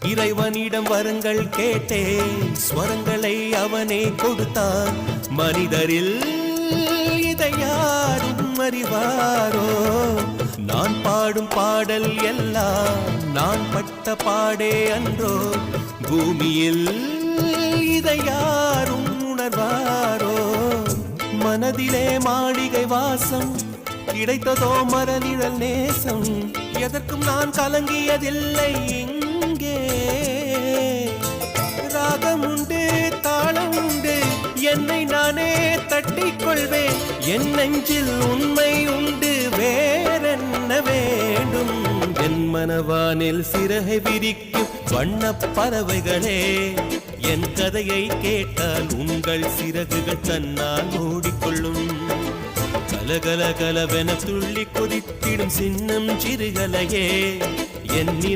இறைவனிடம் வரங்கள் கேட்டேன், ஸ்வரங்களை அவனே கொடுத்தான். மனிதரில் இதை யாரும் அறிவாரோ? நான் பாடும் பாடல் எல்லாம் நான் பட்ட பாடே அன்றோ? பூமியில் இதை யாரும் உணர்வாரோ? மனதிலே மாளிகை வாசம், கிடைத்ததோ மரநிழல் நேசம். எதற்கும் நான் கலங்கியதில்லை இங்கே. ராகம் உண்டு, தாளம் உண்டு, என்னை நானே தட்டிக் கொள்வேன். என் நெஞ்சில் உண்மை உண்டு, வேறென்ன வேண்டும்? என் மனவானில் சிறகை விரிக்கும் வண்ணப் பறவைகளே, என் கதையை கேட்டால் உங்கள் சிறகுகள் தன்னால் மூடிக்கொள்ளும். கலகல கலவென துள்ளி கொதித்திடும் சின்னம் சிறுகலையே, என்